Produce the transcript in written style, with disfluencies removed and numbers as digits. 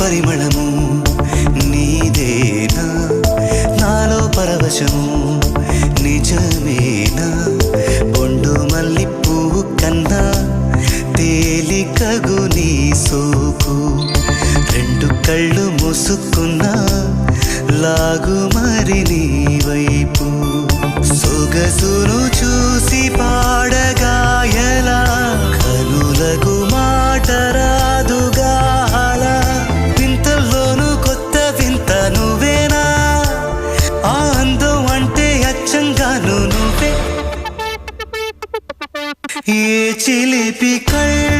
పరిమళము నీదేనా నాలో పరవశము నిజమేనా బొండు మల్లి పువ్వు కన్నా తేలికగు నీ సోకు రెండు కళ్ళు మూసుకున్నా లాగు మరి నీ వైపు సొగసును చూసి పాడగాయలా కనులకు మాట రాదుగా అలా వింతల్లోనూ కొత్త వింత నువ్వేనా ఆ అందం అంటే అచ్చంగాను నువ్వే ఏ చిలిపి కళ్ళు